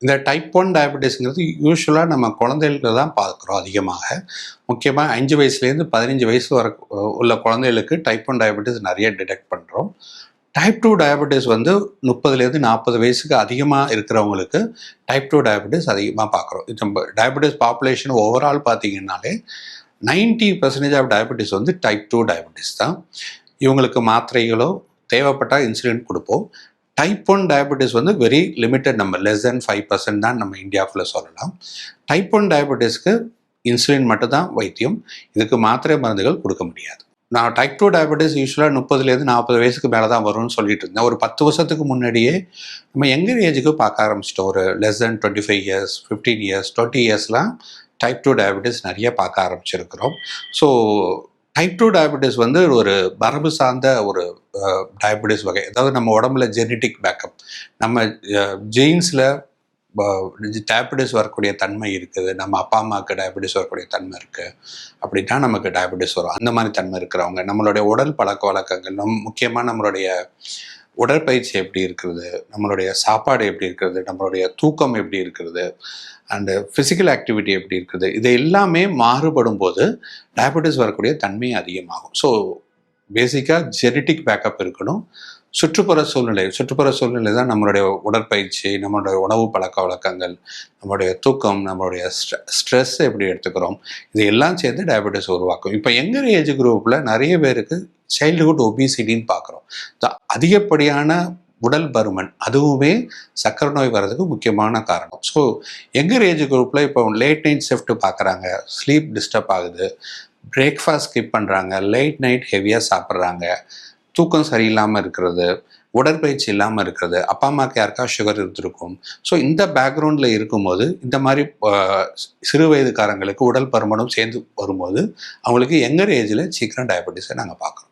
இந்த டைப் 1 டயபெட்டிஸ்ங்கிறது யூசுவலாக நம்ம குழந்தைகளுக்கு தான் பார்க்குறோம் அதிகமாக. முக்கியமாக 5 வயசுலேருந்து 15 வயசு வரை உள்ள குழந்தைகளுக்கு டைப் 1 டயபெட்டிஸ் நிறைய டிடெக்ட் பண்ணுறோம். டைப் 2 டயபெட்டிஸ் வந்து 30லேருந்து 40 வயசுக்கு அதிகமாக இருக்கிறவங்களுக்கு டைப் 2 டயபெட்டிஸ் அதிகமாக பார்க்குறோம். இது நம்ம டயபெட்டிஸ் பாப்புலேஷன் ஓவரால் பார்த்தீங்கன்னாலே 90% ஆஃப் டயபெட்டிஸ் வந்து டைப் 2 டயபெட்டிஸ் தான். இவங்களுக்கு மாத்திரைகளோ தேவைப்பட்டால் இன்சுலின் கொடுப்போம். டைப் 1 டயபெட்டிஸ் வந்து very limited number, less than 5% தான் நம்ம இந்தியாவில் சொல்லலாம். டைப் 1 டயபெட்டிஸ்க்கு இன்சுலின் மட்டும் தான் வைத்தியம். இதுக்கு மாத்திரை மருந்துகள் கொடுக்க முடியாது. நான் டைப் 2 டயபெட்டிஸ் யூஸ்வலாக 30லேருந்து 40 வயசுக்கு மேலே தான் வரும்னு சொல்லிட்டு இருந்தேன். ஒரு 10 வருஷத்துக்கு முன்னாடியே நம்ம யங்கர் ஏஜுக்கு பார்க்க ஆரம்பிச்சிட்டோம். ஒரு லெஸ் தென் 25 இயர்ஸ், 15 இயர்ஸ், 20 இயர்ஸ்லாம் டைப் 2 டயபெட்டிஸ் நிறைய பார்க்க ஆரம்பிச்சிருக்கிறோம். ஸோ டைப் 2 டயபெட்டிஸ் வந்து ஒரு மரபு சார்ந்த ஒரு டயபெட்டிஸ் வகை. அதாவது நம்ம உடம்புல ஜெனட்டிக் பேக்கப், நம்ம ஜீன்ஸில் டயபெட்டிஸ் வரக்கூடிய தன்மை இருக்குது, நம்ம அப்பா அம்மாவுக்கு டயபெட்டிஸ் வரக்கூடிய தன்மை இருக்குது அப்படின்னா நமக்கு டயபெட்டிஸ் வரும். அந்த மாதிரி தன்மை இருக்கிறவங்க, நம்மளுடைய உடல் பழக்க வழக்கங்கள், முக்கியமாக நம்மளுடைய உடற்பயிற்சி எப்படி இருக்கிறது, நம்மளுடைய சாப்பாடு எப்படி இருக்கிறது, நம்மளுடைய தூக்கம் எப்படி இருக்கிறது, அண்டு ஃபிசிக்கல் ஆக்டிவிட்டி எப்படி இருக்குது, இது எல்லாமே மாறுபடும் போது டயபெட்டிஸ் வரக்கூடிய தன்மை அதிகமாகும். ஸோ பேசிக்காக ஜெனட்டிக் பேக்கப் இருக்கணும். சுற்றுப்புற சூழ்நிலை தான் நம்மளுடைய உடற்பயிற்சி, நம்மளுடைய உணவு பழக்க வழக்கங்கள், நம்மளுடைய தூக்கம், நம்மளுடைய ஸ்ட்ரெஸ் எப்படி எடுத்துக்கிறோம், இது எல்லாம் சேர்ந்து டயபெட்டிஸ் உருவாக்கும். இப்போ யங்கர் ஏஜ் குரூப்பில் நிறைய பேருக்கு சைல்டுஹுட் ஒபிசிட்டின்னு பார்க்குறோம். அதிகப்படியான உடல் பருமன், அதுவுமே சர்க்கரை நோய் வர்றதுக்கு முக்கியமான காரணம். ஸோ யங்கர் ஏஜ் குரூப்பில் இப்போ லேட் நைட் ஷிஃப்ட் பார்க்குறாங்க, ஸ்லீப் டிஸ்டர்ப் ஆகுது, பிரேக்ஃபாஸ்ட் ஸ்கிப் பண்ணுறாங்க, லேட் நைட் ஹெவியாக சாப்பிட்றாங்க, தூக்கம் சரியில்லாமல் இருக்கிறது, உடற்பயிற்சி இல்லாமல் இருக்கிறது, அப்பா அம்மாவுக்கு யாருக்கா சுகர் இருந்திருக்கும். ஸோ இந்த பேக்ரவுண்டில் இருக்கும்போது இந்த மாதிரி சிறு வயதுக்காரங்களுக்கு உடல் பருமனும் சேர்ந்து வரும்போது அவங்களுக்கு யங்கர் ஏஜில் சீக்கிரம் டயபெட்டிஸை நாங்கள் பார்க்குறோம்.